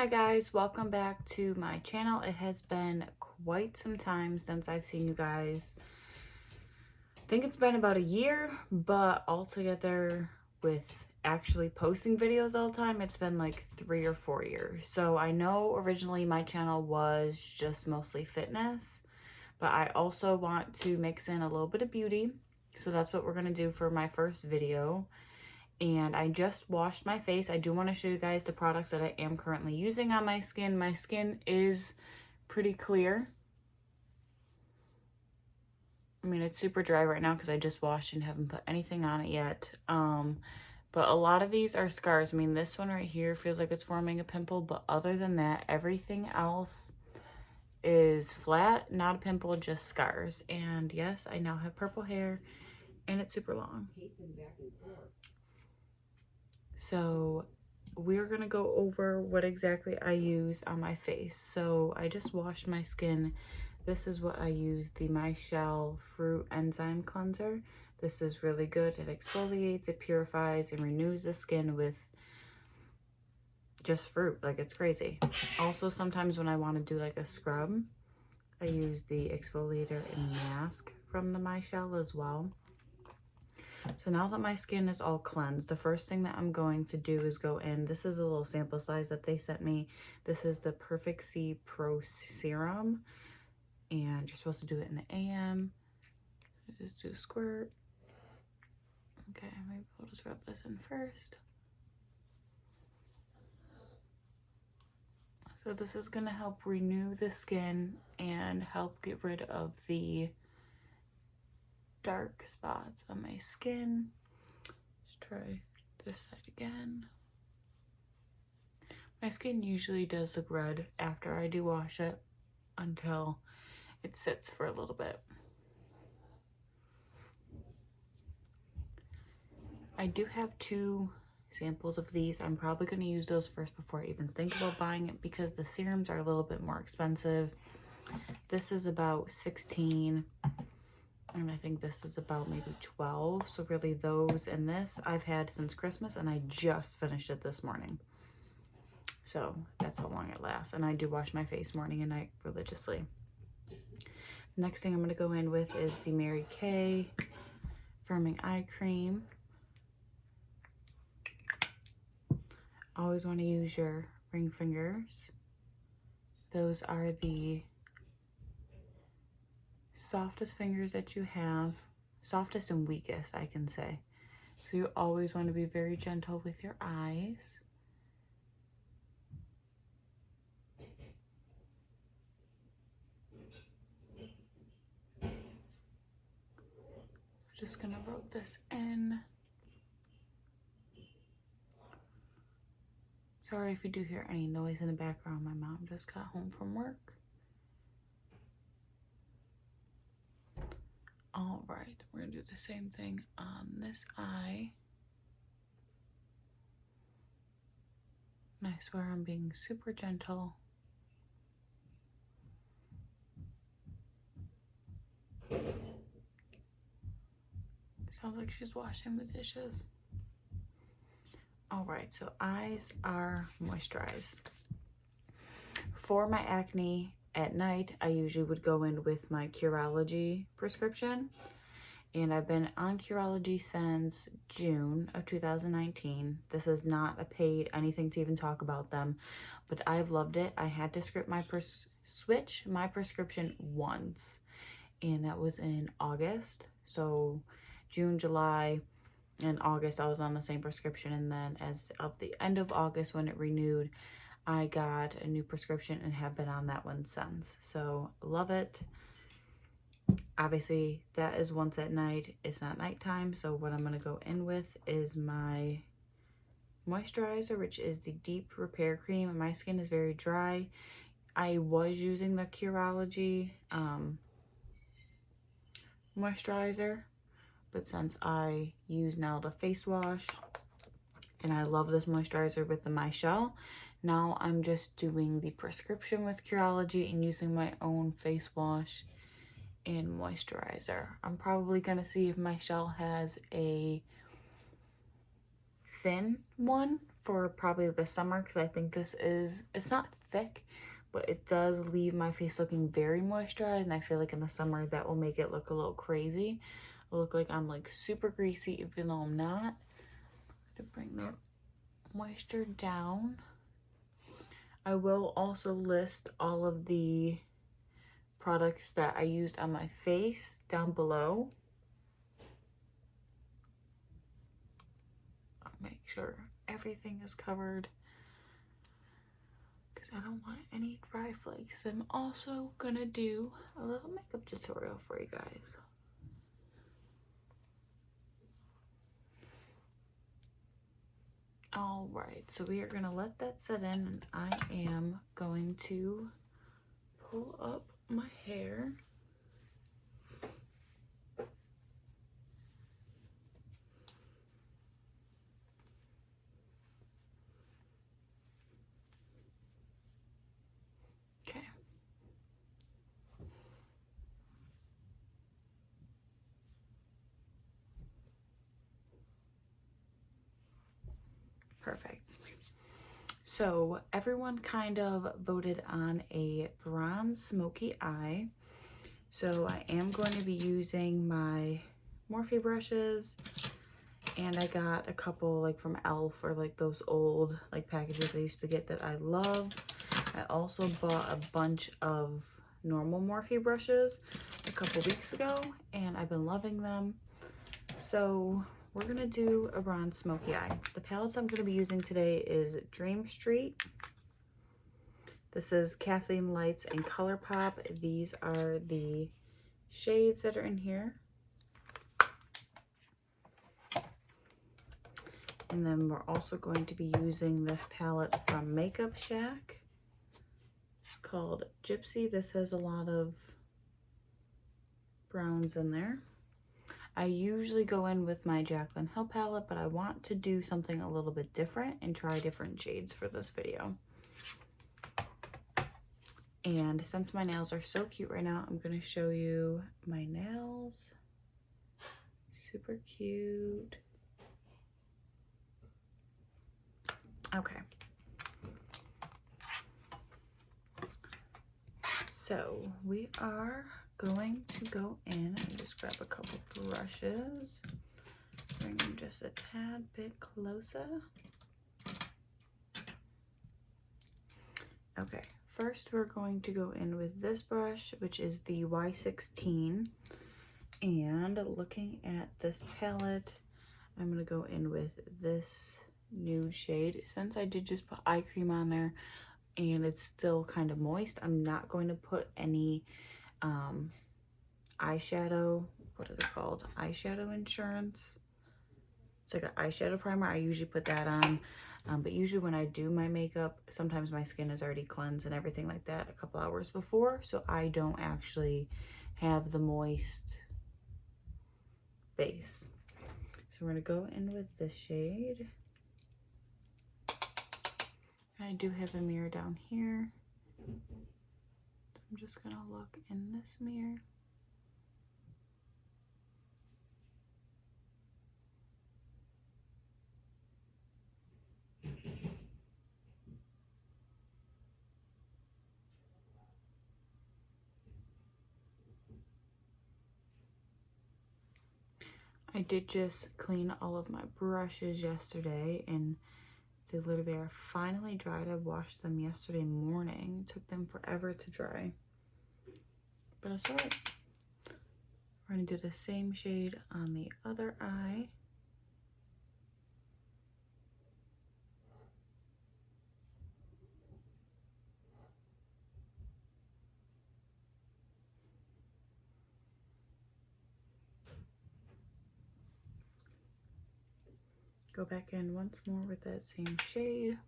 Hi guys, welcome back to my channel. It has been quite some time since I've seen you guys. I think it's been about a year, but altogether with actually posting videos all the time, it's been like 3 or 4 years. So I know originally my channel was just mostly fitness, but I also want to mix in a little bit of beauty. So that's what we're gonna do for my first video. And I just washed my face. I do want to show you guys the products that I am currently using on my skin. My skin is pretty clear. I mean, it's super dry right now because I just washed and haven't put anything on it yet. But a lot of these are scars. I mean, this one right here feels like it's forming a pimple, but other than that, everything else is flat, not a pimple, just scars. And yes, I now have purple hair and it's super long. So we're gonna go over what exactly I use on my face. So I just washed my skin. This is what I use, the Mychelle Fruit Enzyme Cleanser. This is really good. It exfoliates, it purifies, and renews the skin with just fruit. Like, it's crazy. Also, sometimes when I want to do like a scrub, I use the exfoliator and mask from the Mychelle as well. So now that my skin is all cleansed, the first thing that I'm going to do is go in. This is a little sample size that they sent me. This is the Perfect C Pro Serum. And you're supposed to do it in the AM. Just do a squirt. Okay, maybe we'll just rub this in first. So this is going to help renew the skin and help get rid of the dark spots on my skin. Let's try this side again. My skin usually does look red after I do wash it until it sits for a little bit. I do have 2 samples of these. I'm probably going to use those first before I even think about buying it because the serums are a little bit more expensive. This is about 16 and I think this is about maybe 12. So really those and this I've had since Christmas and I just finished it this morning. So that's how long it lasts. And I do wash my face morning and night religiously. Next thing I'm going to go in with is the Mary Kay Firming Eye Cream. Always want to use your ring fingers. Those are the softest fingers that you have. Softest and weakest, I can say. So you always want to be very gentle with your eyes. Just gonna rub this in. Sorry if you do hear any noise in the background. My mom just got home from work. All right, we're gonna do the same thing on this eye. And I swear I'm being super gentle. Sounds like she's washing the dishes. All right, so eyes are moisturized. For my acne at night, I usually would go in with my Curology prescription. And I've been on Curology since June of 2019. This is not a paid anything to even talk about them, but I've loved it. I had to switch my prescription once, and that was in August. So June, July, and August I was on the same prescription, and then as of the end of August when it renewed, I got a new prescription and have been on that one since. So love it. Obviously that is once at night. It's not nighttime, so what I'm going to go in with is my moisturizer, which is the Deep Repair Cream. My skin is very dry. I was using the Curology moisturizer, but since I use now the face wash and I love this moisturizer with the Mychelle, now I'm just doing the prescription with Curology and using my own face wash and moisturizer. I'm probably going to see if Mychelle has a thin one for probably the summer, because I think this is, it's not thick, but it does leave my face looking very moisturized, and I feel like in the summer that will make it look a little crazy. It'll look like I'm like super greasy, even though I'm not. To bring that moisture down. I will also list all of the products that I used on my face down below. I'll make sure everything is covered because I don't want any dry flakes. I'm also gonna do a little makeup tutorial for you guys. All right, so we are gonna let that set in, and I am going to pull up my hair. Okay. Perfect. So everyone kind of voted on a bronze smoky eye. So I am going to be using my Morphe brushes, and I got a couple like from e.l.f. or like those old like packages I used to get that I love. I also bought a bunch of normal Morphe brushes a couple weeks ago, and I've been loving them. So we're gonna do a bronze smoky eye. The palettes I'm gonna be using today is Dream Street. This is Kathleen Lights and ColourPop. These are the shades that are in here. And then we're also going to be using this palette from Makeup Shack. It's called Gypsy. This has a lot of browns in there. I usually go in with my Jaclyn Hill palette, but I want to do something a little bit different and try different shades for this video. And since my nails are so cute right now, I'm going to show you my nails. Super cute. Okay. So we are going to go in and just grab a couple brushes. Bring them just a tad bit closer. Okay, first we're going to go in with this brush, which is the Y16. And looking at this palette, I'm going to go in with this nude shade. Since I did just put eye cream on there and it's still kind of moist, I'm not going to put any eyeshadow, what is it called? Eyeshadow insurance. It's like an eyeshadow primer. I usually put that on, but usually when I do my makeup, sometimes my skin is already cleansed and everything like that a couple hours before, so I don't actually have the moist base. So we're gonna go in with this shade. I do have a mirror down here. I'm just gonna look in this mirror. I did just clean all of my brushes yesterday, and they literally are finally dried. I washed them yesterday morning. It took them forever to dry, but it's all right. We're gonna do the same shade on the other eye. Go back in once more with that same shade.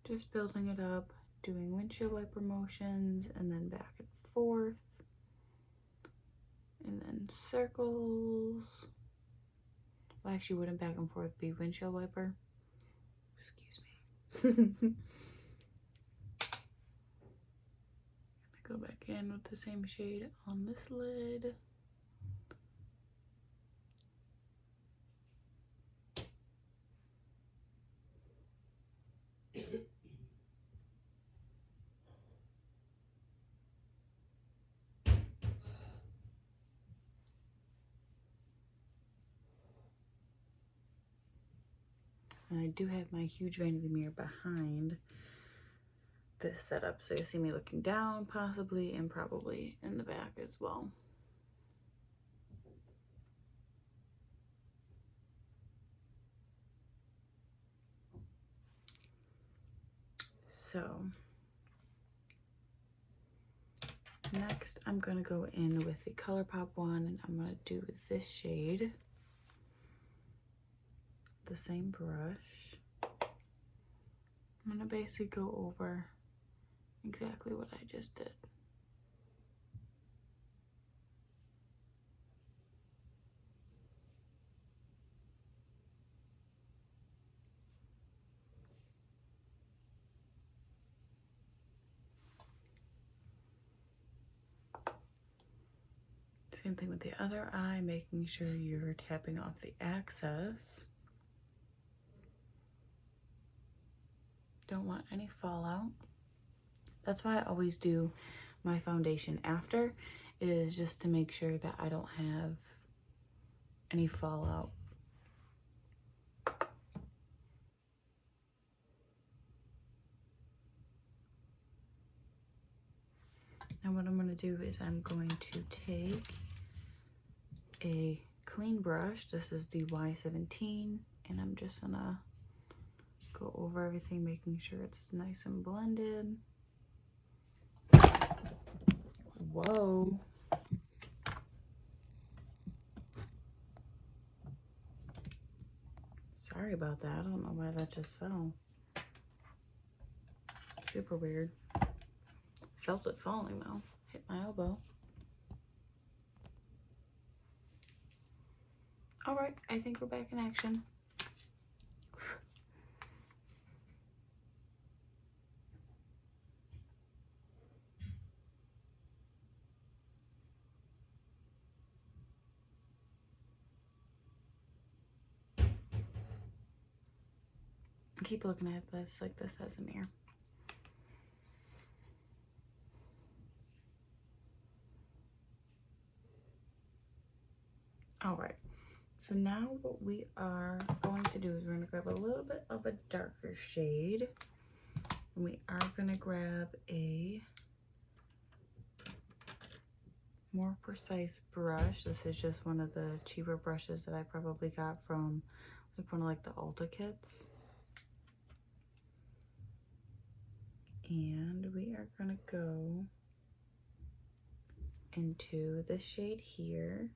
Just building it up, doing windshield wiper motions, and then back and forth. And then circles. Well, actually, wouldn't back and forth be windshield wiper? Excuse me. Go back in with the same shade on this lid. And I do have my huge vanity mirror behind this setup, so you'll see me looking down possibly, and probably in the back as well. So next I'm gonna go in with the ColourPop one, and I'm gonna do this shade, the same brush. I'm gonna basically go over exactly what I just did. Same thing with the other eye, making sure you're tapping off the excess. Don't want any fallout. That's why I always do my foundation after, is just to make sure that I don't have any fallout. And what I'm going to do is I'm going to take a clean brush. This is the Y17, and I'm just going to go over everything, making sure it's nice and blended. Whoa. Sorry about that. I don't know why that just fell. Super weird. Felt it falling though. Hit my elbow. All right, I think we're back in action. Keep looking at this like this as a mirror. All right, so now what we are going to do is we're going to grab a little bit of a darker shade, and we are going to grab a more precise brush. This is just one of the cheaper brushes that I probably got from like one of like the Ulta kits. And we are gonna go into the shade here.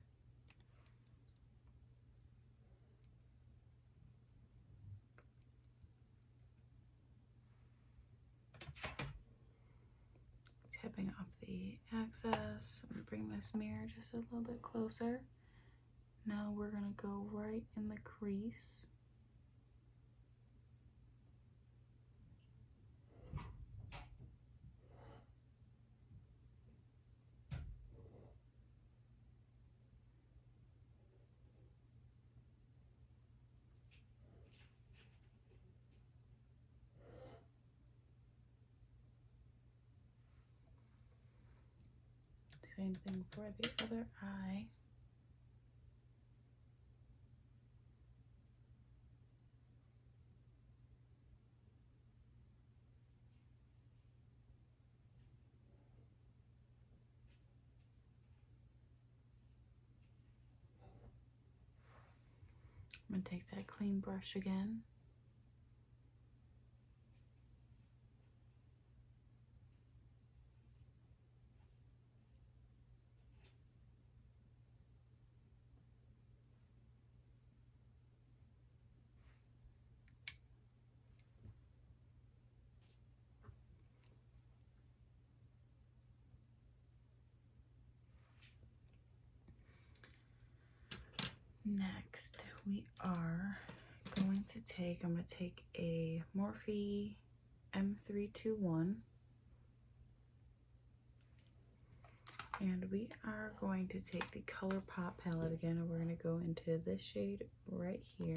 Tapping off the excess. I'm gonna bring this mirror just a little bit closer. Now we're gonna go right in the crease. Same thing for the other eye. I'm gonna take that clean brush again. Next, we are going to take, I'm going to take a Morphe M321. And we are going to take the ColourPop palette again, and we're going to go into this shade right here.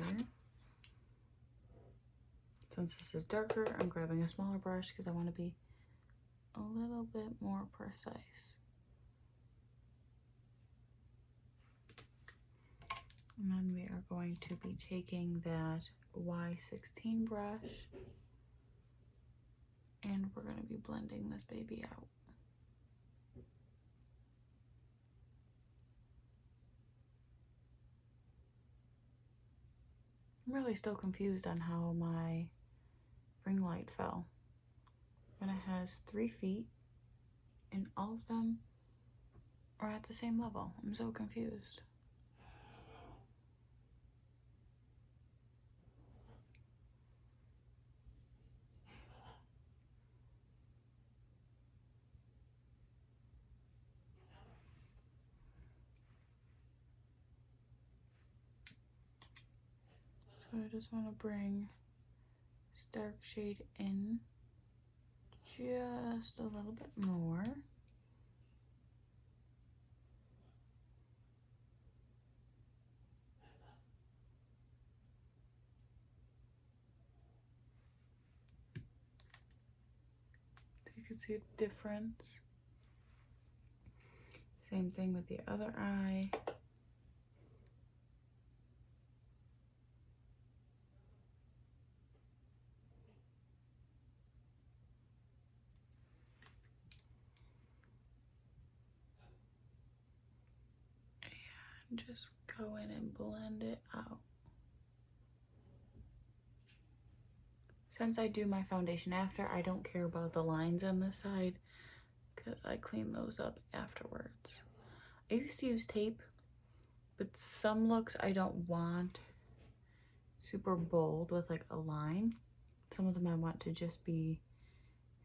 Since this is darker, I'm grabbing a smaller brush because I want to be a little bit more precise. And then we are going to be taking that Y16 brush, and we're going to be blending this baby out. I'm really still confused on how my ring light fell. When it has 3 feet and all of them are at the same level. I'm so confused. So I just want to bring this dark shade in just a little bit more. So you can see the difference. Same thing with the other eye. And just go in and blend it out. Since I do my foundation after, I don't care about the lines on this side because I clean those up afterwards. I used to use tape, but some looks I don't want super bold with like a line. Some of them I want to just be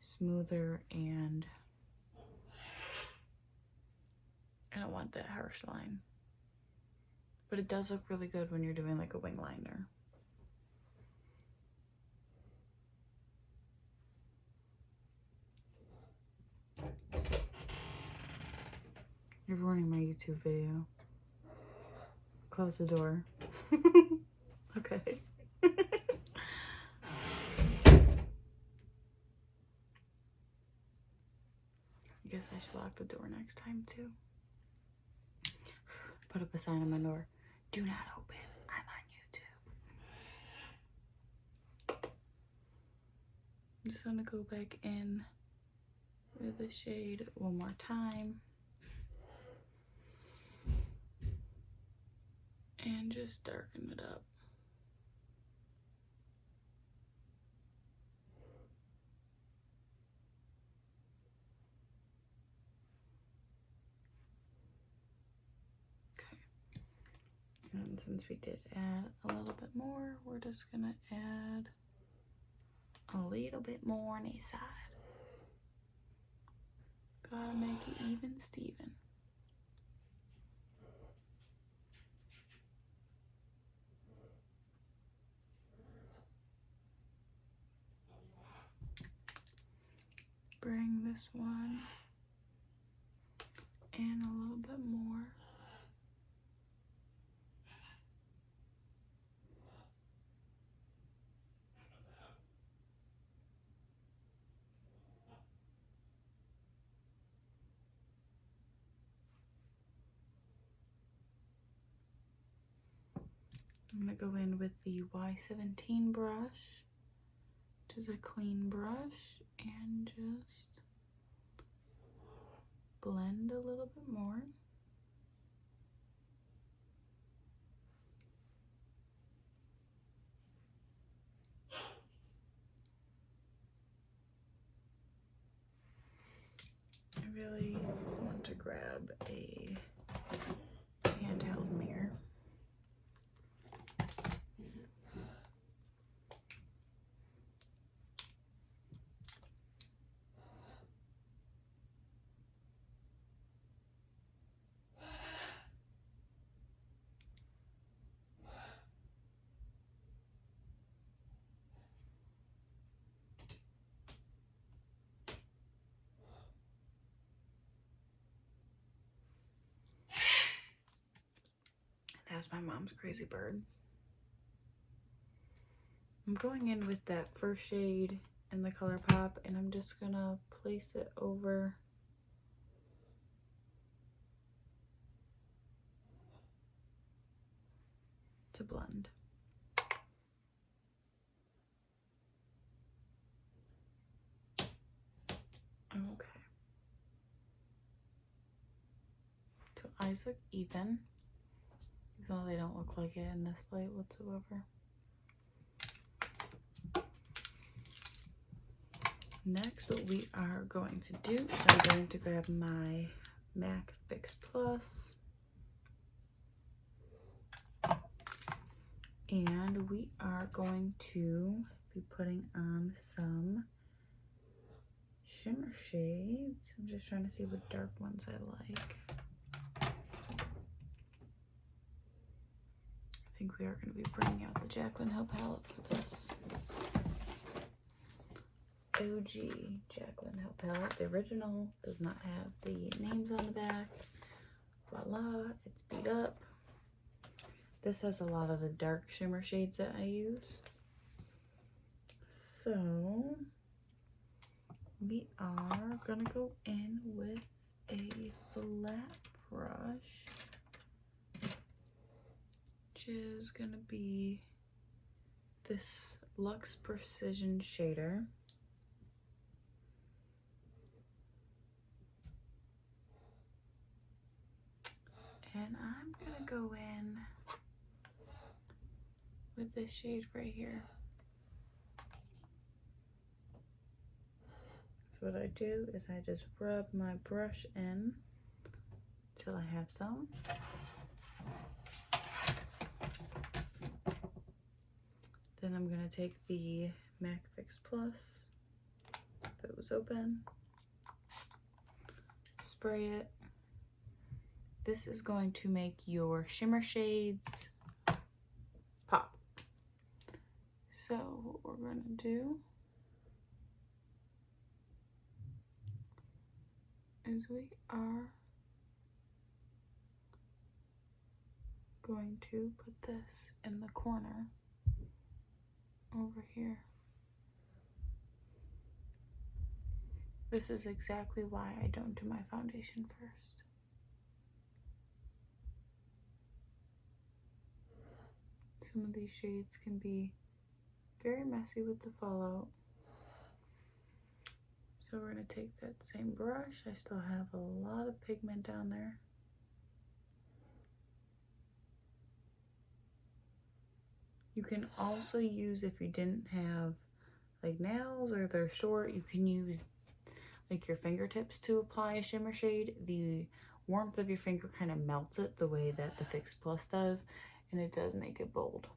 smoother, and I don't want that harsh line. But it does look really good when you're doing like a wing liner. You're ruining my YouTube video. Close the door. Okay. I guess I should lock the door next time too. Put up a sign on my door. Do not open. I'm on YouTube. I'm just gonna go back in with the shade one more time. And just darken it up. Okay. And since we did add a little bit more, we're just gonna add a little bit more on each side. Gotta make it even Steven. Bring this one in a little bit more. I'm gonna go in with the Y17 brush, which is a clean brush, and just blend a little bit more. I really want to grab a handheld mirror. has my mom's crazy bird. I'm going in with that first shade in the Color Pop, and I'm just gonna place it over to blend. Okay. So eyes look even, even though they don't look like it in this light whatsoever. Next, what we are going to do is I'm going to grab my MAC Fix Plus, and we are going to be putting on some shimmer shades. I'm just trying to see what dark ones I like. I think we are going to be bringing out the Jaclyn Hill palette for this. OG Jaclyn Hill palette. The original does not have the names on the back. Voila, it's beat up. This has a lot of the dark shimmer shades that I use. So we are gonna go in with a flat brush, which is gonna be this Luxe Precision shader. And I'm gonna go in with this shade right here. So what I do is I just rub my brush in till I have some. Then I'm gonna take the MAC Fix Plus, if it was open, spray it. This is going to make your shimmer shades pop. So what we're gonna do is we are going to put this in the corner over here. This is exactly why I don't do my foundation first. Some of these shades can be very messy with the fallout. So we're going to take that same brush. I still have a lot of pigment down there. You can also use, if you didn't have like nails or they're short, you can use like your fingertips to apply a shimmer shade. The warmth of your finger kind of melts it the way that the Fix Plus does, and it does make it bold.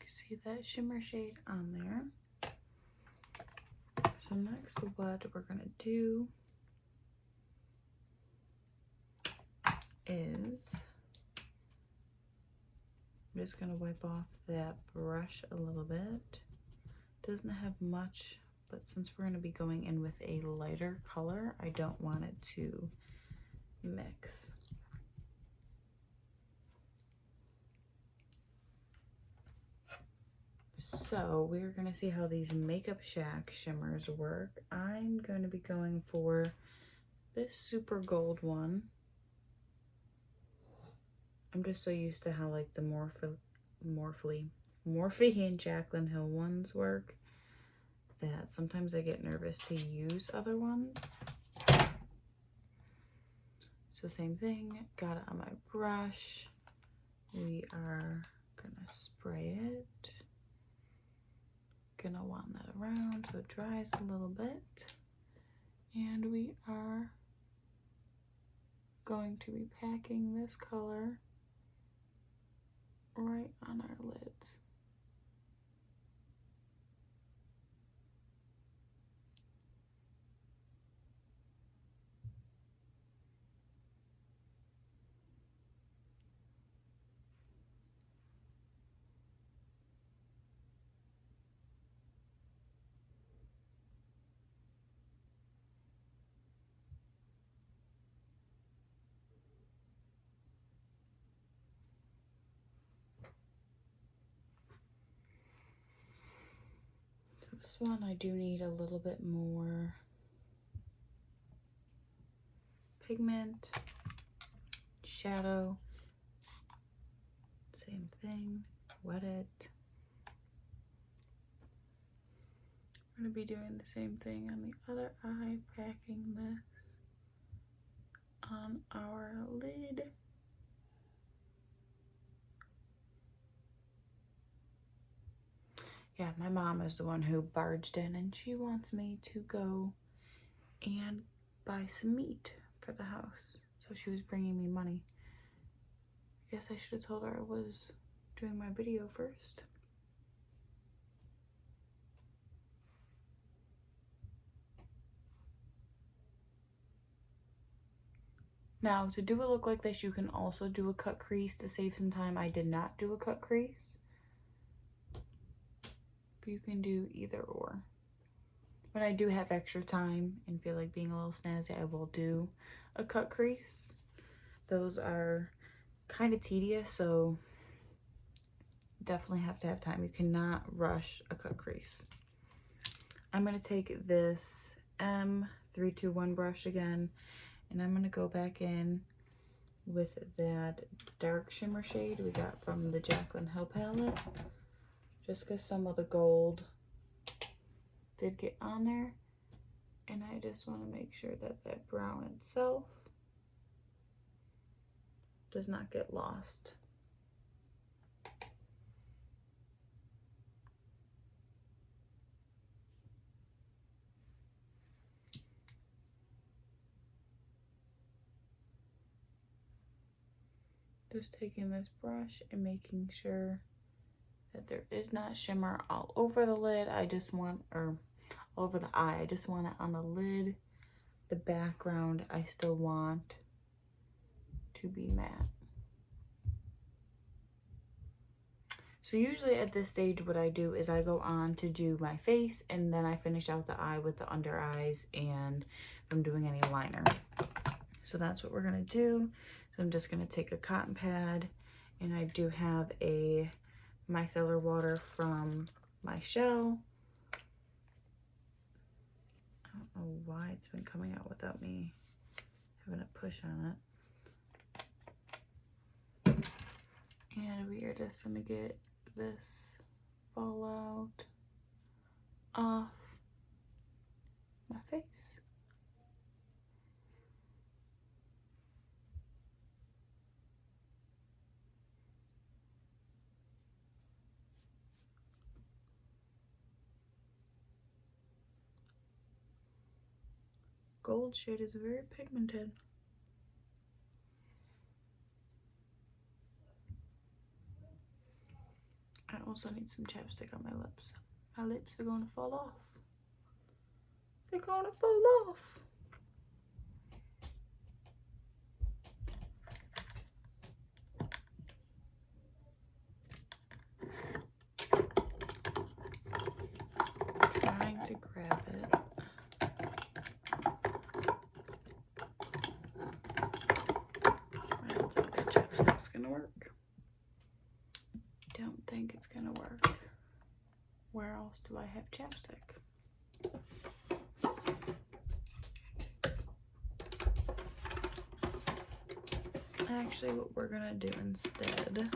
You see that shimmer shade on there. So next, what we're gonna do is I'm just gonna wipe off that brush a little bit. Doesn't have much, but since we're gonna be going in with a lighter color, I don't want it to mix. So we're gonna see how these Makeup Shack shimmers work. I'm gonna be going for this super gold one. I'm just so used to how like the Morphe and Jaclyn Hill ones work that sometimes I get nervous to use other ones. So same thing, got it on my brush. We are gonna spray it. Gonna wand that around so it dries a little bit. And we are going to be packing this color right on our lids. This one I do need a little bit more pigment, shadow, same thing, wet it. We're going to be doing the same thing on the other eye, packing this on our lid. Yeah, my mom is the one who barged in and she wants me to go and buy some meat for the house. So she was bringing me money. I guess I should have told her I was doing my video first. Now, to do a look like this, you can also do a cut crease to save some time. I did not do a cut crease. But you can do either or. When I do have extra time and feel like being a little snazzy, I will do a cut crease. Those are kind of tedious, so definitely have to have time. You cannot rush a cut crease. I'm going to take this M321 brush again, and I'm going to go back in with that dark shimmer shade we got from the Jaclyn Hill palette. Just because some of the gold did get on there. And I just want to make sure that that brown itself does not get lost. Just taking this brush and making sure that there is not shimmer all over the lid. I just want, or over the eye, I just want it on the lid. The background I still want to be matte. So usually at this stage what I do is I go on to do my face and then I finish out the eye with the under eyes and if I'm doing any liner. So that's what we're gonna do. So I'm just gonna take a cotton pad, and I do have a micellar water from Mychelle. I don't know why it's been coming out without me having a push on it. And we are just gonna get this fallout off my face. Gold shade is very pigmented. I also need some chapstick on my lips. My lips are gonna fall off. They're gonna fall off. Trying to grab it. I don't think that chapstick's gonna work. Don't think it's gonna work. Where else do I have chapstick? Actually, what we're gonna do instead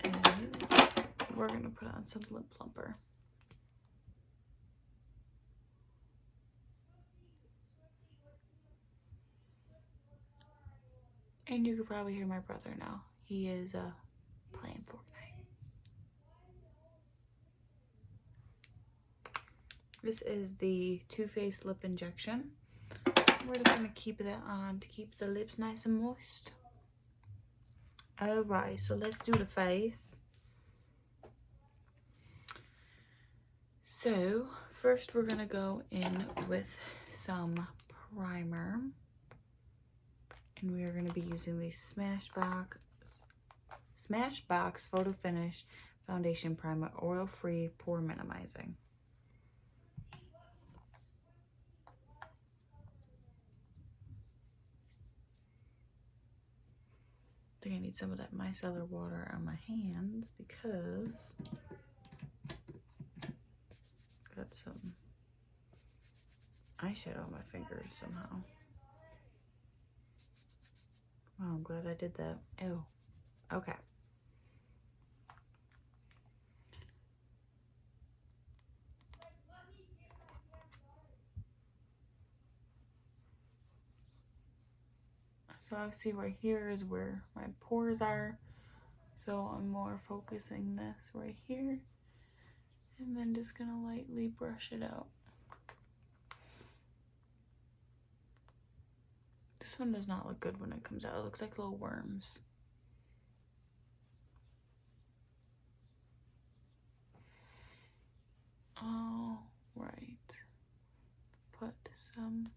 is we're gonna put on some lip plumper. And you could probably hear my brother now. He is playing Fortnite. This is the Too Faced Lip Injection. We're just gonna keep that on to keep the lips nice and moist. Alright, so let's do the face. So first we're gonna go in with some primer. And we are going to be using the Smashbox Photo Finish Foundation Primer, oil-free, pore minimizing. I think I need some of that micellar water on my hands because eyeshadow on my fingers somehow. Oh, I'm glad I did that. Ew. Okay. So I see right here is where my pores are. So I'm more focusing this right here. And then just gonna lightly brush it out. This one does not look good when it comes out. It looks like little worms. All right. Put some.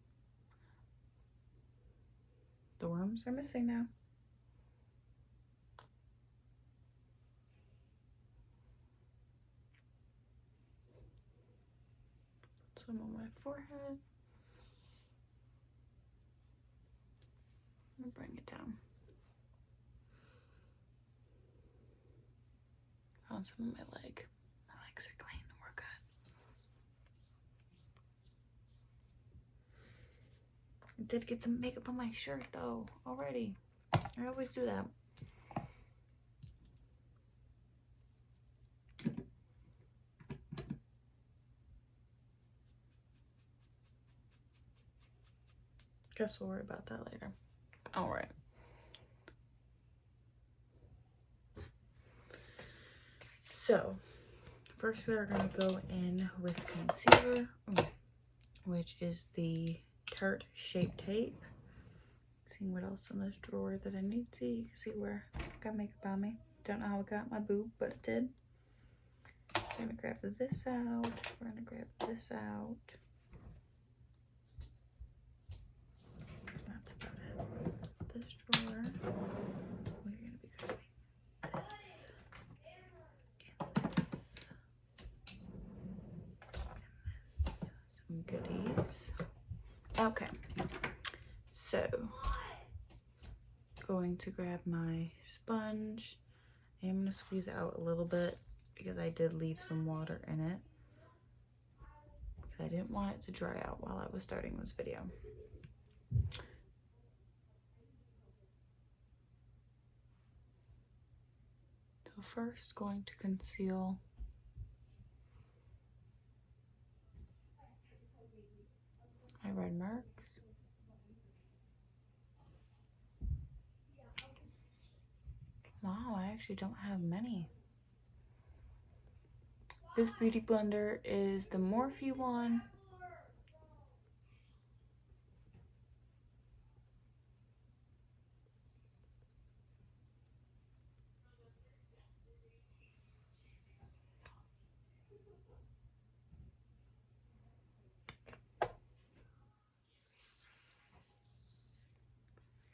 The worms are missing now. Put some on my forehead. And bring it down. On some of my leg. My legs are clean. We're good. I did get some makeup on my shirt though already. I always do that. Guess we'll worry about that later. All right. So, first we are going to go in with concealer, which is the Tarte Shape Tape. Seeing what else in this drawer that I need to see. You can see where I got makeup on me. Don't know how it got my boob, but it did. We're going to grab this out. We're going to grab this out. That's about it. This drawer. We're going to be grabbing this. Some goodies. Okay, so going to grab my sponge. I'm going to squeeze it out a little bit because I did leave some water in it because I didn't want it to dry out while I was starting this video. So first, going to conceal my red marks. Wow, I actually don't have many. This beauty blender is the Morphe one.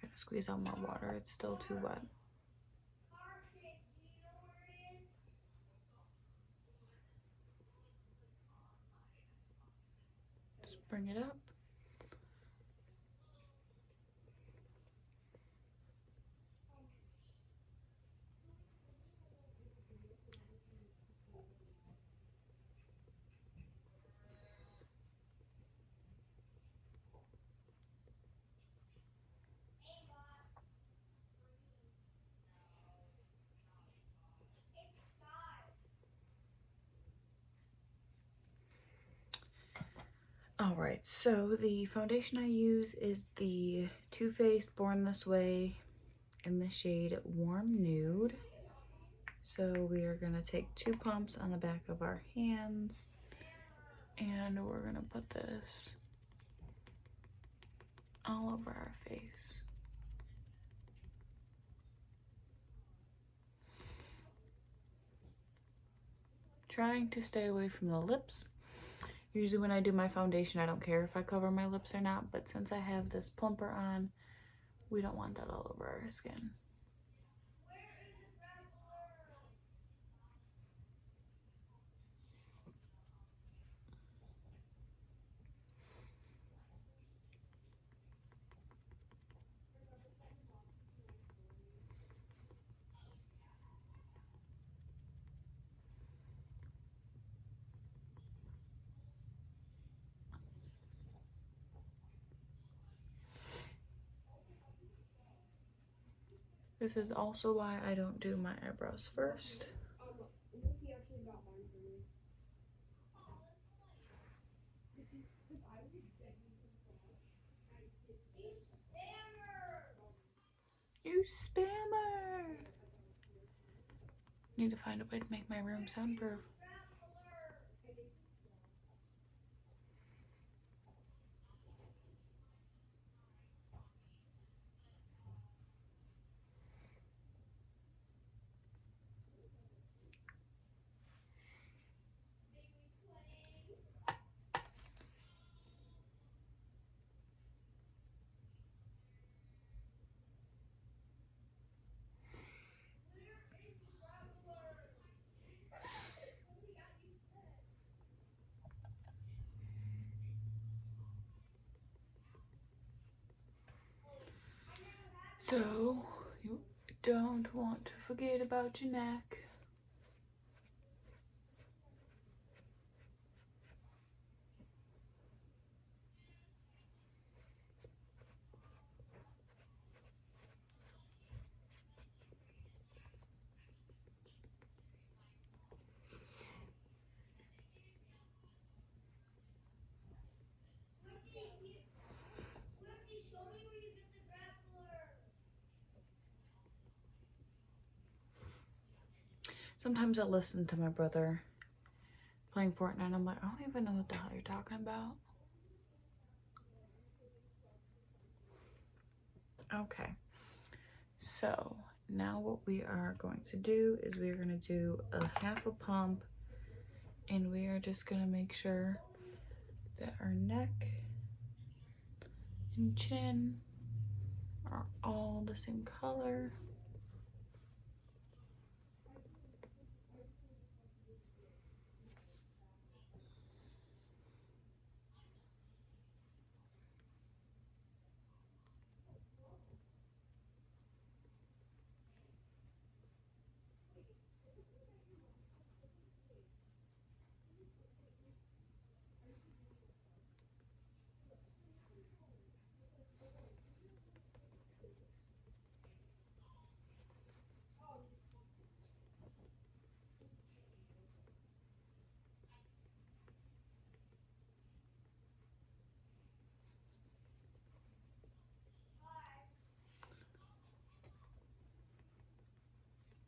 I'm gonna squeeze out more water, it's still too wet. Just bring it up. All right, so the foundation I use is the Too Faced Born This Way in the shade Warm Nude. So we are gonna take 2 pumps on the back of our hands and we're gonna put this all over our face. Trying to stay away from the lips. Usually when I do my foundation, I don't care if I cover my lips or not, but since I have this plumper on, we don't want that all over our skin. This is also why I don't do my eyebrows first. You spammer! Need to find a way to make my room soundproof. So, you don't want to forget about your neck. Sometimes I listen to my brother playing Fortnite and I'm like, I don't even know what the hell you're talking about. Okay, so now what we are going to do is we are going to do a half a pump, and we are just going to make sure that our neck and chin are all the same color.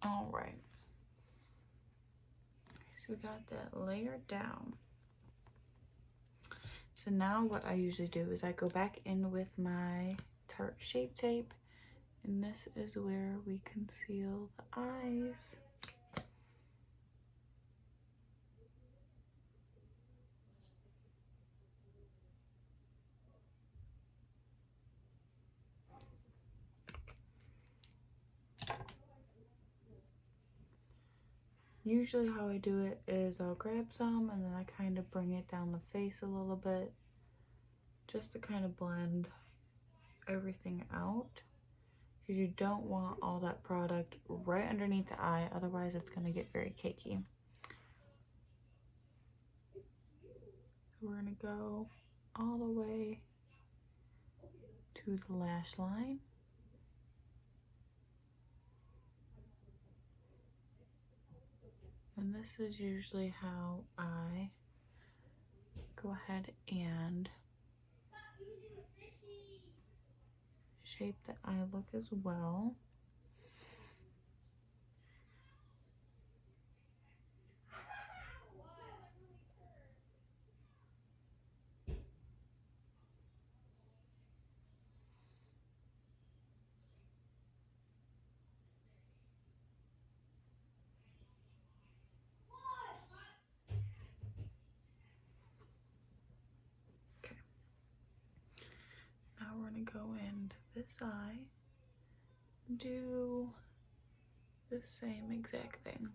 All right, so we got that layered down. So now what I usually do is I go back in with my Tarte Shape Tape, and this is where we conceal the eyes. Usually how I do it is I'll grab some and then I kind of bring it down the face a little bit just to kind of blend everything out, because you don't want all that product right underneath the eye, otherwise it's going to get very cakey. So we're going to go all the way to the lash line. And this is usually how I go ahead and shape the eye look as well. Okay. Now we're going to go into this eye and do the same exact thing.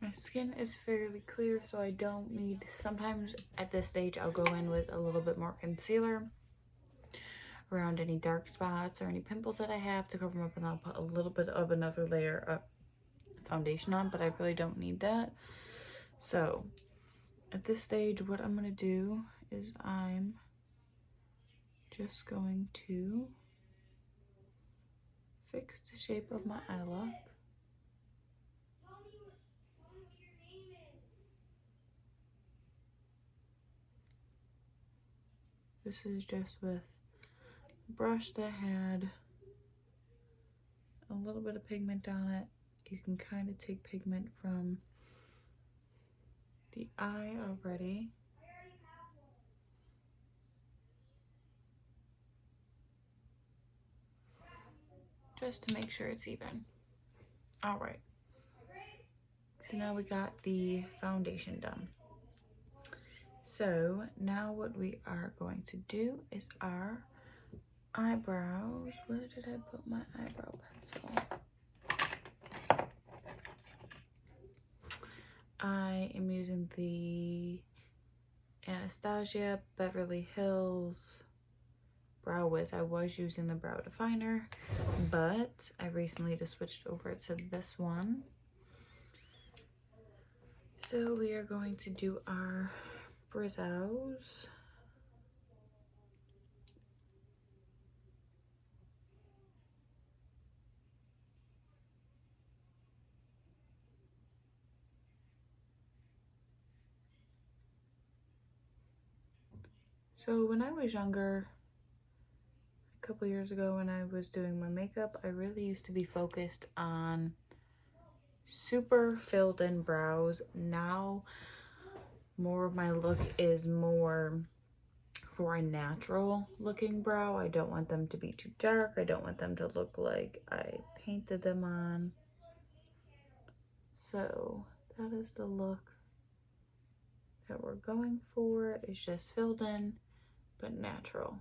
My skin is fairly clear, so I don't need, sometimes at this stage I'll go in with a little bit more concealer around any dark spots or any pimples that I have to cover them up, and I'll put a little bit of another layer of foundation on, but I really don't need that. So at this stage, what I'm going to do is I'm just going to fix the shape of my eye look. This is just with a brush that had a little bit of pigment on it. You can kind of take pigment from the eye already. Just to make sure it's even. All right. So now we got the foundation done. So now what we are going to do is our eyebrows. Where did I put my eyebrow pencil? I am using the Anastasia Beverly Hills Brow Wiz. I was using the brow definer, but I recently just switched over to this one. So we are going to do our brows. So when I was younger, a couple years ago when I was doing my makeup, I really used to be focused on super filled in brows. Now more of my look is more for a natural looking brow. I don't want them to be too dark. I don't want them to look like I painted them on. So that is the look that we're going for. It's just filled in but natural.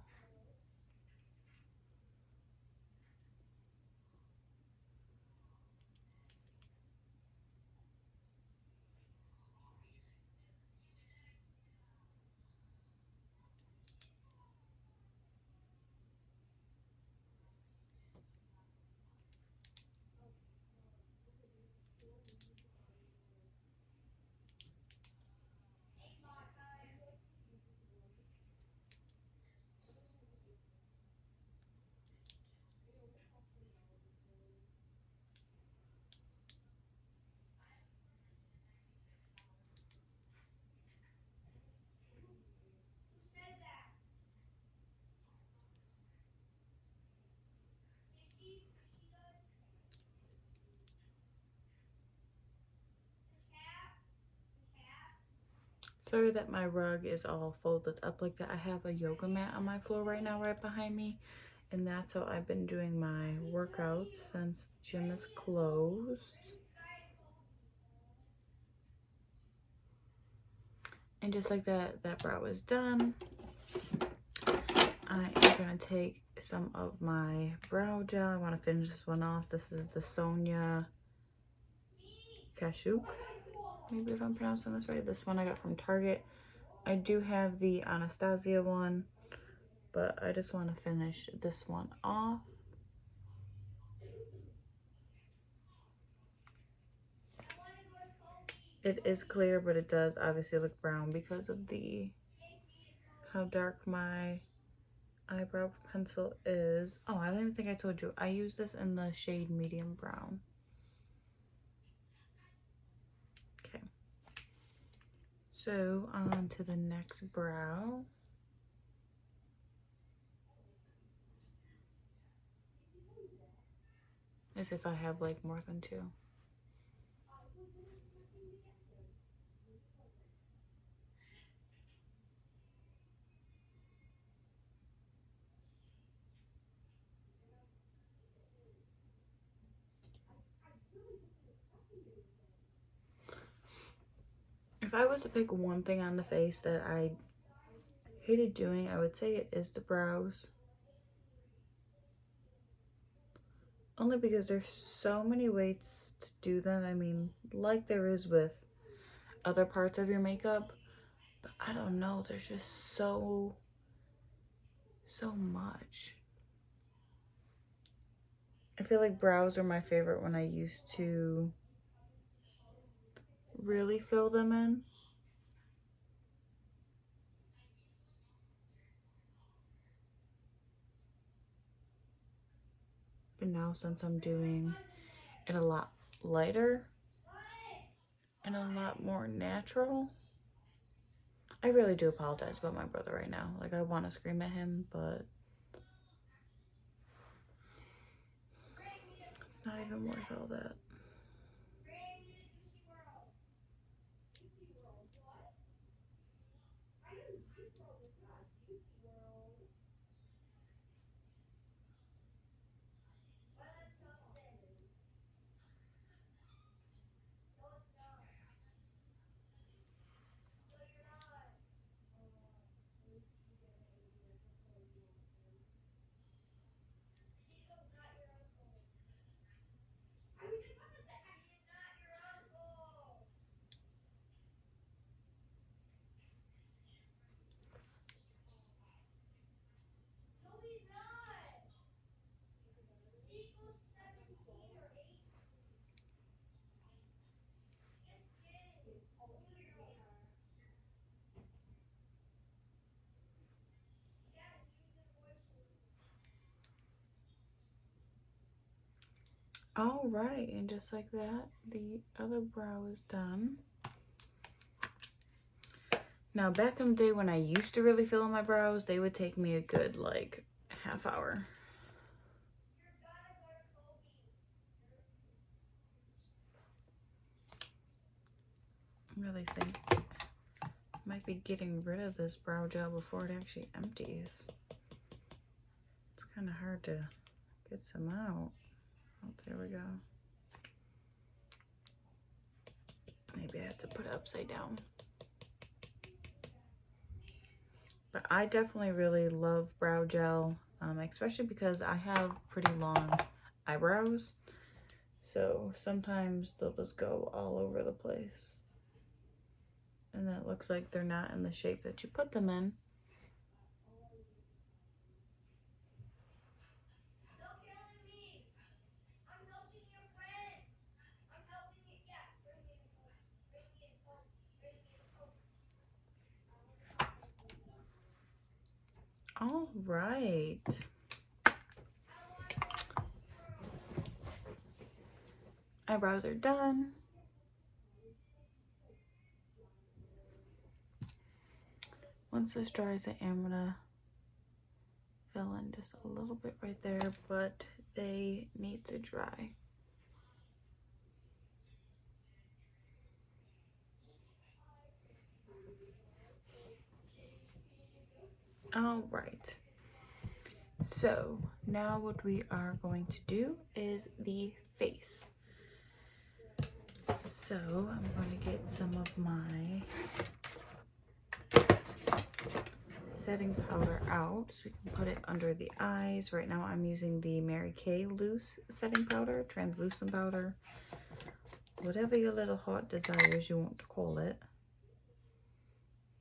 Sorry that my rug is all folded up like that. I have a yoga mat on my floor right now right behind me, and that's how I've been doing my workouts since the gym is closed. And just like that, that brow is done. I am going to take some of my brow gel. I want to finish this one off. This is the Sonia Kashuk, maybe if I'm pronouncing this right. This one I got from Target. I do have the Anastasia one, but I just want to finish this one off. It is clear, but it does obviously look brown because of how dark my eyebrow pencil is. Oh, I don't even think I told you. I use this in the shade medium brown. Okay. So on to the next brow. As if I have like more than two. If I was to pick one thing on the face that I hated doing, I would say it is the brows. Only because there's so many ways to do them. I mean, like there is with other parts of your makeup, but I don't know, there's just so much. I feel like brows are my favorite when I used to really fill them in. But now since I'm doing it a lot lighter and a lot more natural, I really do apologize about my brother right now. Like, I want to scream at him, but it's not even worth all that. All right, and just like that, the other brow is done. Now, back in the day when I used to really fill in my brows, they would take me a good, like, half hour. I really think I might be getting rid of this brow gel before it actually empties. It's kind of hard to get some out. Oh, there we go. Maybe I have to put it upside down. But I definitely really love brow gel, especially because I have pretty long eyebrows. So sometimes they'll just go all over the place. And then it looks like they're not in the shape that you put them in. All right. Eyebrows are done. Once this dries, I am gonna fill in just a little bit right there, but they need to dry. All right. So now what we are going to do is the face. So I'm going to get some of my setting powder out so we can put it under the eyes. Right now I'm using the Mary Kay loose setting powder, translucent powder, whatever your little heart desires you want to call it.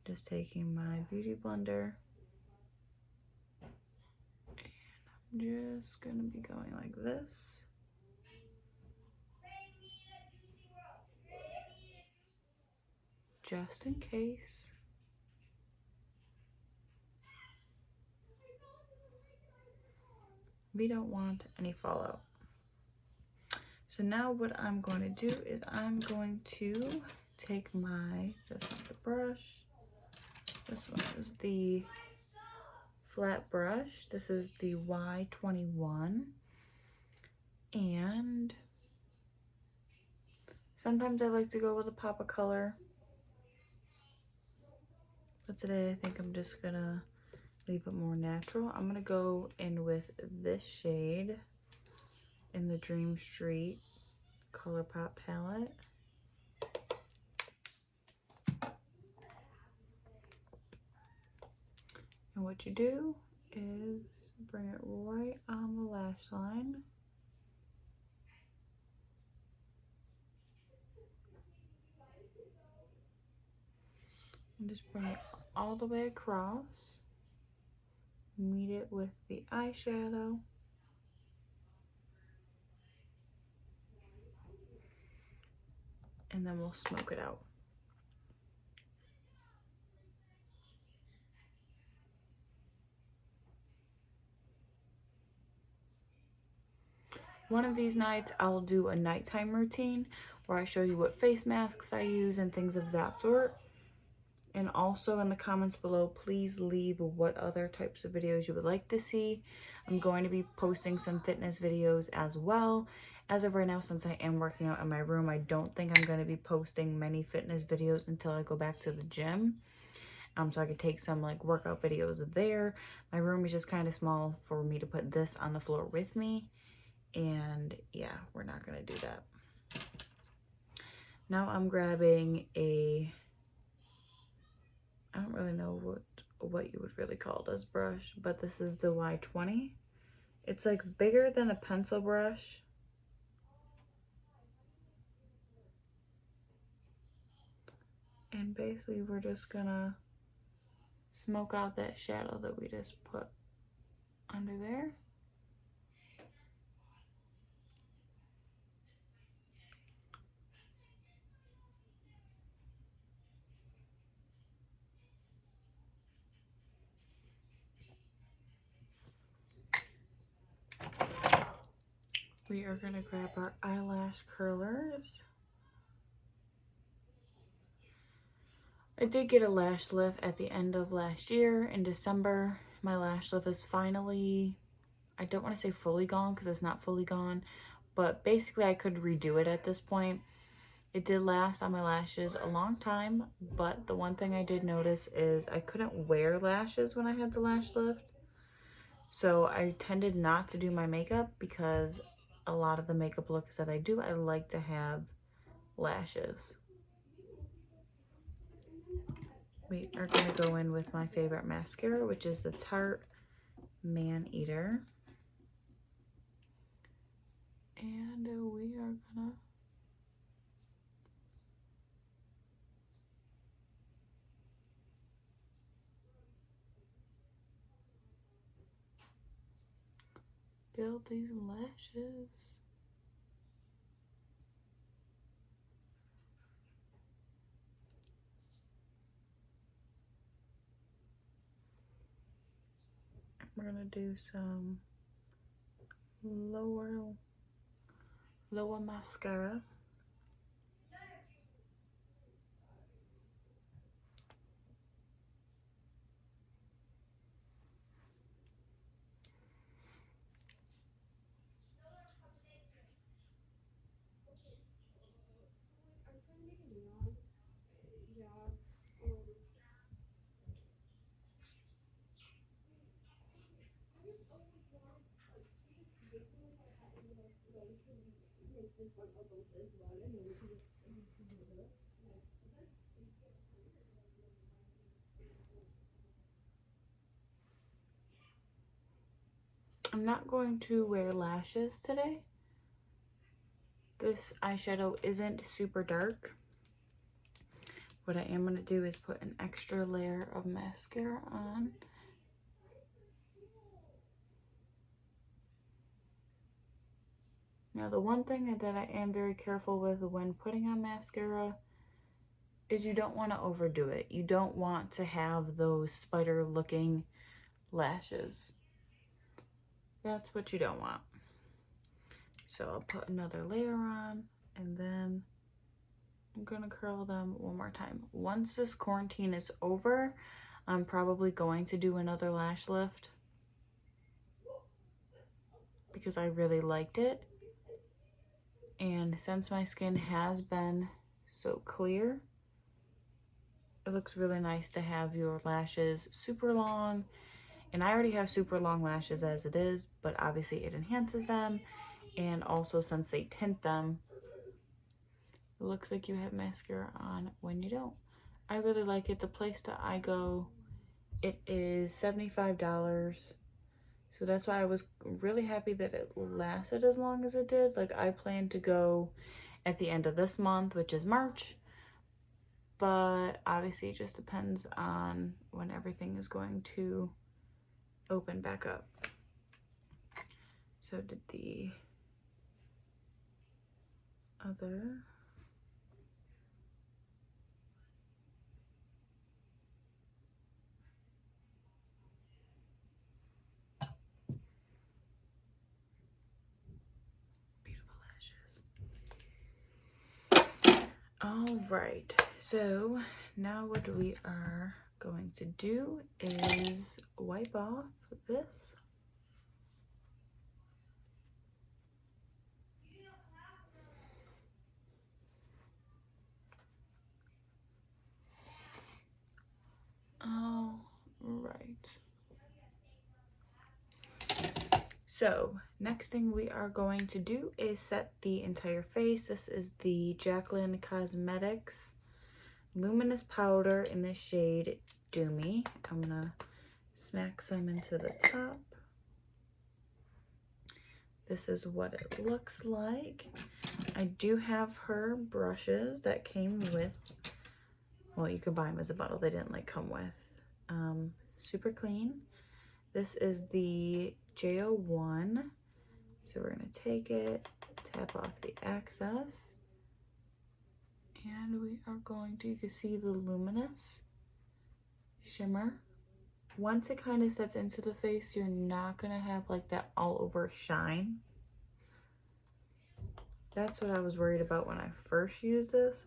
Just taking my beauty blender. And I'm just going to be going like this. Just in case. We don't want any fallout. So now what I'm going to do is I'm going to take my, just not the brush. This one is the flat brush. This is the Y21. And sometimes I like to go with a pop of color. But today I think I'm just gonna leave it more natural. I'm gonna go in with this shade in the Dream Street ColourPop palette. And what you do is bring it right on the lash line. And just bring it all the way across. Meet it with the eyeshadow. And then we'll smoke it out. One of these nights, I'll do a nighttime routine where I show you what face masks I use and things of that sort. And also in the comments below, please leave what other types of videos you would like to see. I'm going to be posting some fitness videos as well. As of right now, since I am working out in my room, I don't think I'm going to be posting many fitness videos until I go back to the gym. So I could take some like workout videos there. My room is just kind of small for me to put this on the floor with me. And yeah, we're not going to do that. Now I'm grabbing a, I don't really know what you would really call this brush, but this is the Y20. It's like bigger than a pencil brush. And basically we're just gonna smoke out that shadow that we just put under there. We are gonna grab our eyelash curlers. I did get a lash lift at the end of last year in December. My lash lift is finally, I don't want to say fully gone because it's not fully gone, but basically I could redo it at this point. It did last on my lashes a long time, but the one thing I did notice is I couldn't wear lashes when I had the lash lift. So I tended not to do my makeup because a lot of the makeup looks that I do, I like to have lashes. We are going to go in with my favorite mascara, which is the Tarte Man Eater. And we are gonna build these lashes. We're gonna do some lower mascara. I'm not going to wear lashes today. This eyeshadow isn't super dark. What I am going to do is put an extra layer of mascara on. Now the one thing that I am very careful with when putting on mascara is you don't want to overdo it. You don't want to have those spider looking lashes. That's what you don't want. So I'll put another layer on and then I'm gonna curl them one more time. Once this quarantine is over, I'm probably going to do another lash lift because I really liked it. And since my skin has been so clear, it looks really nice to have your lashes super long. And I already have super long lashes as it is, but obviously it enhances them. And also since they tint them, it looks like you have mascara on when you don't. I really like it. The place that I go, it is $75. So that's why I was really happy that it lasted as long as it did. Like I plan to go at the end of this month, which is March. but obviously it just depends on when everything is going to open back up. So did the other. Beautiful lashes. All right, so now what we are going to do is wipe off this. All right. So next thing we are going to do is set the entire face. This is the Jaclyn Cosmetics Luminous Powder in the shade Do Me. I'm gonna smack some into the top. This is what it looks like. I do have her brushes that came with, well, you could buy them as a bundle. They didn't like come with. Super clean. This is the JO1. So we're gonna take it, tap off the excess, and we are going to, you can see the luminous shimmer. Once it kind of sets into the face, you're not gonna have like that all over shine. That's what I was worried about when I first used this,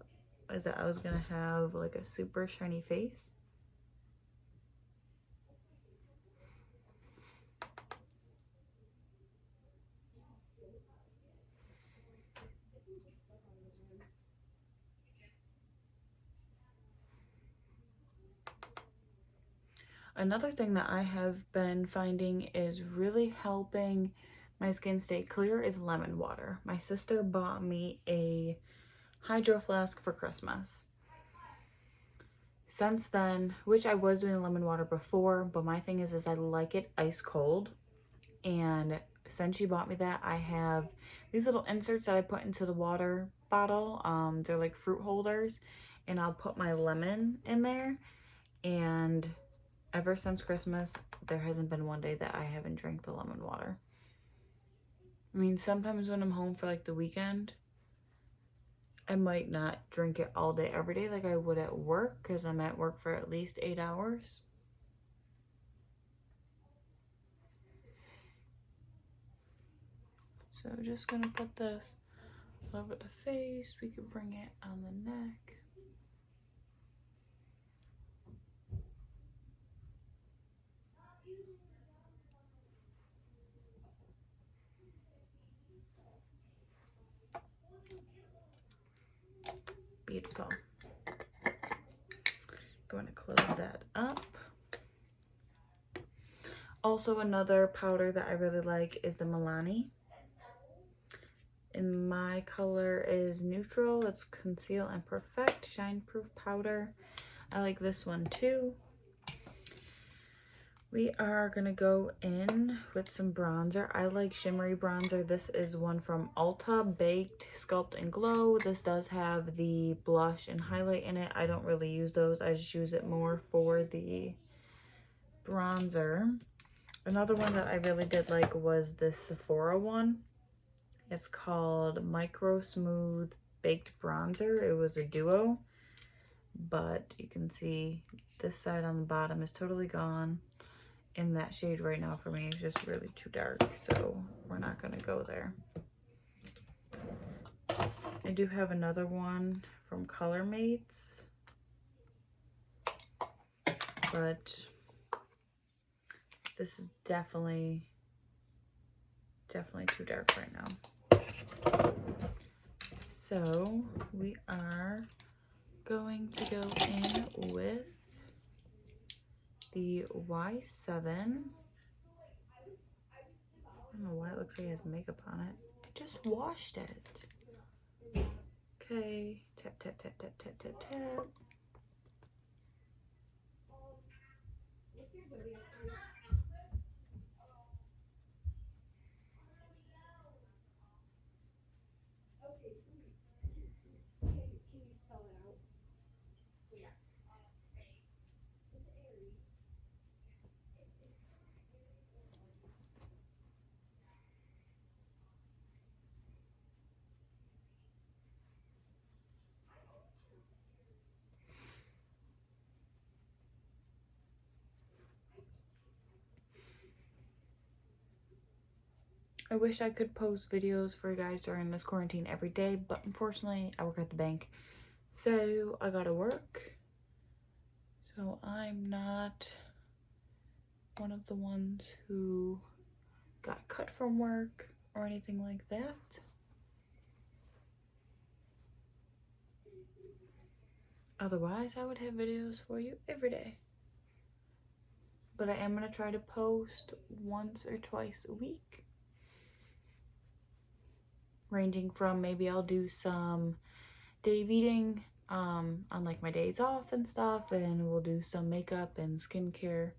is that I was gonna have like a super shiny face. Another thing that I have been finding is really helping my skin stay clear is lemon water. My sister bought me a hydro flask for Christmas. Since then, which I was doing lemon water before, but my thing is I like it ice cold. And since she bought me that, I have these little inserts that I put into the water bottle. They're like fruit holders, and I'll put my lemon in there. And ever since Christmas, there hasn't been one day that I haven't drank the lemon water. I mean, sometimes when I'm home for like the weekend, I might not drink it all day, every day like I would at work, because I'm at work for at least 8 hours. So just gonna put this over the face. We could bring it on the neck. Beautiful. Going to close that up. Also, another powder that I really like is the Milani. And my color is neutral. It's Conceal and Perfect Shine Proof Powder. I like this one too. We are gonna go in with some bronzer. I like shimmery bronzer. This is one from Ulta, Baked Sculpt and Glow. This does have the blush and highlight in it. I don't really use those. I just use it more for the bronzer. Another one that I really did like was this Sephora one. It's called Micro Smooth Baked Bronzer. It was a duo, but you can see this side on the bottom is totally gone. In that shade right now for me is just really too dark, so we're not gonna go there. I do have another one from Color Mates, but this is definitely too dark right now. So we are going to go in with the Y7. I don't know why it looks like it has makeup on it. I just washed it. Okay, tap, tap, tap, tap, tap, tap, tap. I wish I could post videos for you guys during this quarantine every day, but unfortunately I work at the bank, so I gotta work. So I'm not one of the ones who got cut from work or anything like that. Otherwise, I would have videos for you every day. But I am going to try to post once or twice a week. Ranging from maybe I'll do some day eating on like my days off and stuff. And we'll do some makeup and skincare.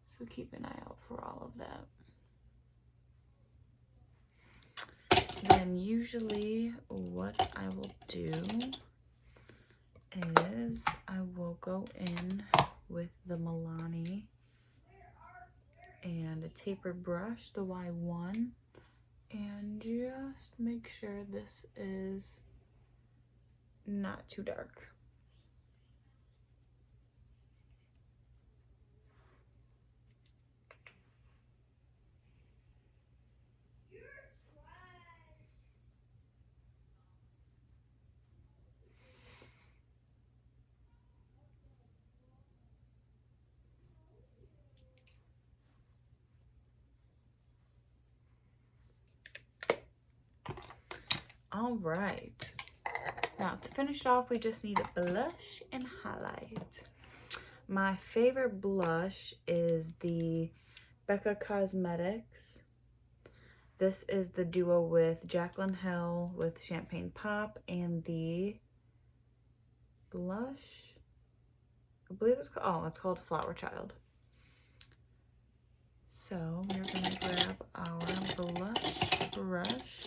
So keep an eye out for all of that. Then usually what I will do is I will go in with the Milani and a tapered brush, the Y1, and just make sure this is not too dark. All right, now to finish off, we just need a blush and highlight. My favorite blush is the Becca Cosmetics. This is the duo with Jaclyn Hill with Champagne Pop, and the blush, I believe it's called Flower Child. So we're gonna grab our blush brush,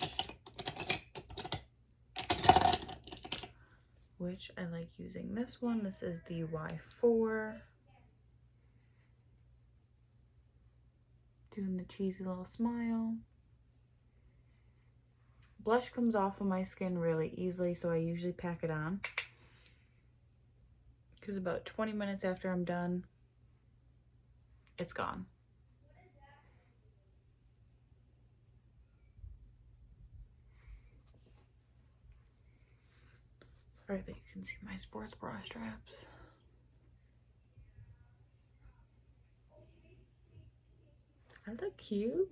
which I like using this one. This is the Y4. Doing the cheesy little smile. Blush comes off of my skin really easily, so I usually pack it on. Because about 20 minutes after I'm done, it's gone. Sorry that you can see my sports bra straps. I look cute.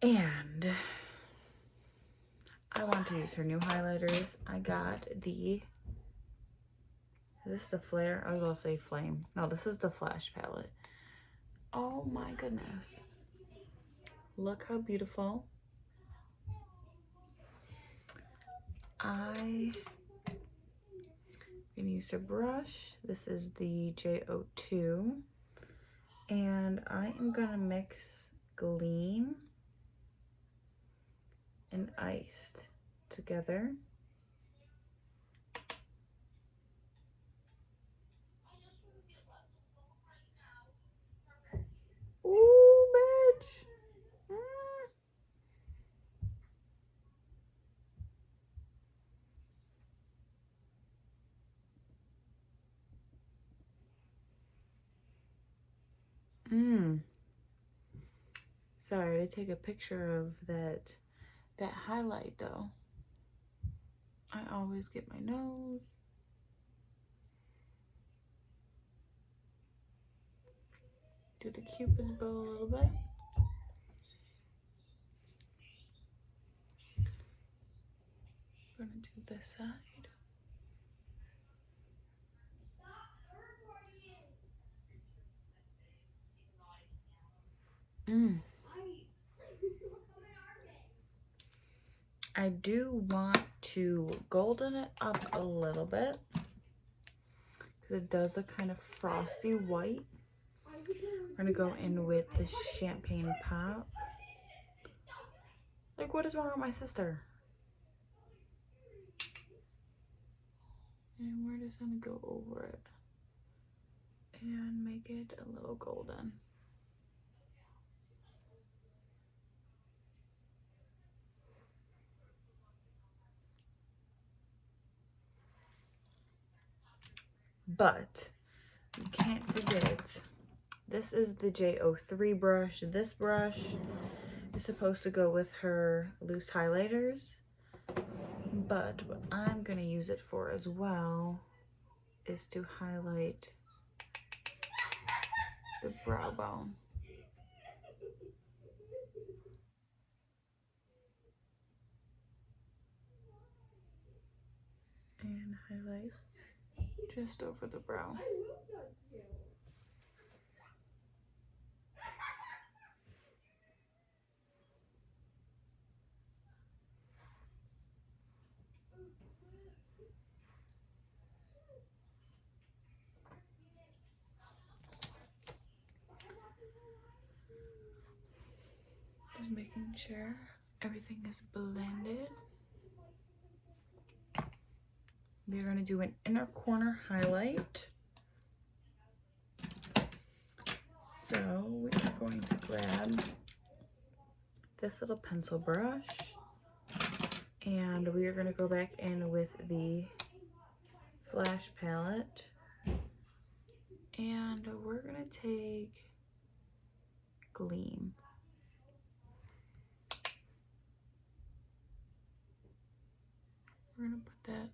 And I want to use her new highlighters. I got the, is this the Flare? I was gonna say Flame. No, this is the Flash palette. Oh my goodness. Look how beautiful. I can use a brush. This is the J02. And I am gonna mix Gleam and Iced together. Ooh, bitch. Sorry to take a picture of that highlight though. I always get my nose. Do the Cupid's bow a little bit. I'm gonna do this side. I do want to golden it up a little bit because it does look kind of frosty white. We're gonna go in with the Champagne Pop. Like, what is wrong with my sister? And we're just gonna go over it and make it a little golden. But you can't forget This is the J03 brush. This brush is supposed to go with her loose highlighters, but what I'm gonna use it for as well is to highlight the brow bone. And highlight just over the brow. Just making sure everything is blended. We're going to do an inner corner highlight. So we are going to grab this little pencil brush and we are going to go back in with the Flash palette and we're going to take Gleam. We're going to put that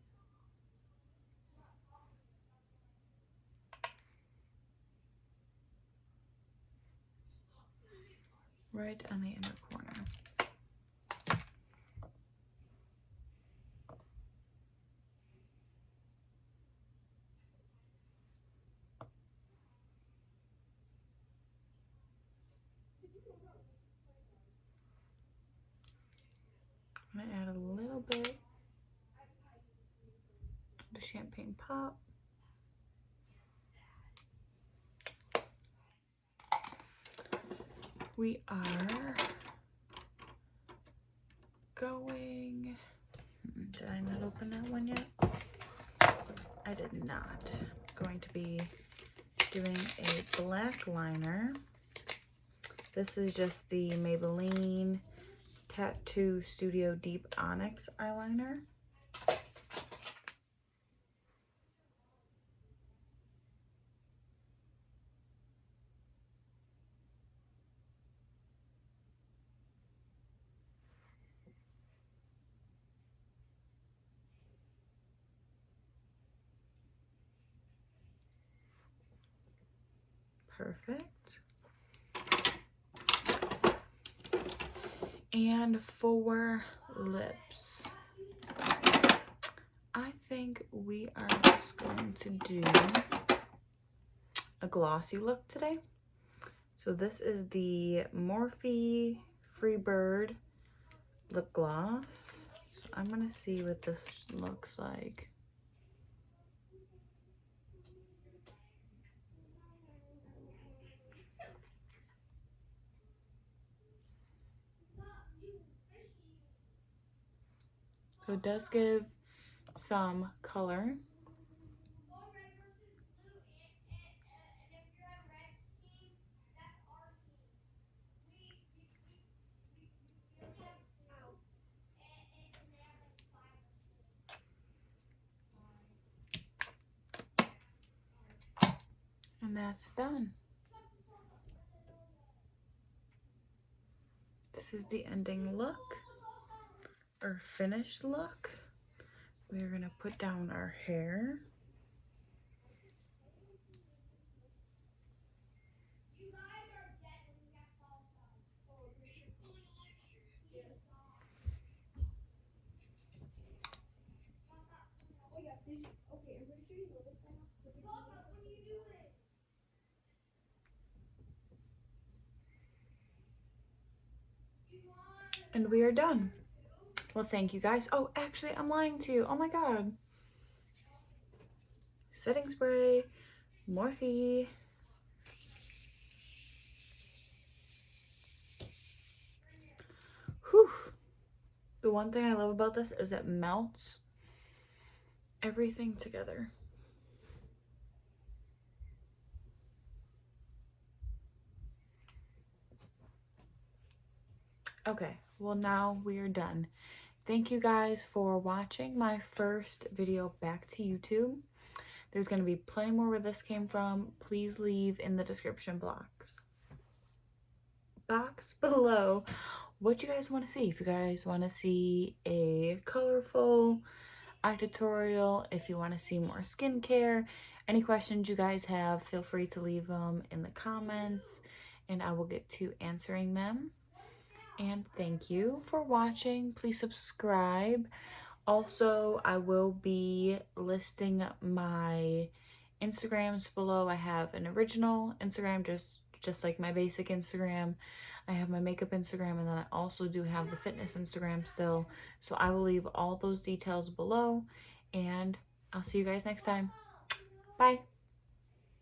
right on the inner corner. I'm going to add a little bit of the Champagne Pop. We are going, did I not open that one yet? I did not. Going to be doing a black liner. This is just the Maybelline Tattoo Studio Deep Onyx eyeliner. Perfect. And for lips, I think we are just going to do a glossy look today. So this is the Morphe Freebird lip gloss. So I'm gonna see what this looks like. So it does give some color. And that's done. This is the ending look, or finished look. We're gonna put down our hair. And we are done. Well, thank you guys. Oh, actually, I'm lying to you. Oh my God. Setting spray, Morphe. Whew. The one thing I love about this is it melts everything together. Okay, well now we are done. Thank you guys for watching my first video back to YouTube. There's going to be plenty more where this came from. Please leave in the description box below what you guys want to see. If you guys want to see a colorful eye tutorial, if you want to see more skincare, any questions you guys have, feel free to leave them in the comments and I will get to answering them. And thank you for watching. Please subscribe. Also, I will be listing my Instagrams below. I have an original Instagram, just like my basic Instagram. I have my makeup Instagram, and then I also do have the fitness Instagram still. So I will leave all those details below, and I'll see you guys next time. Bye.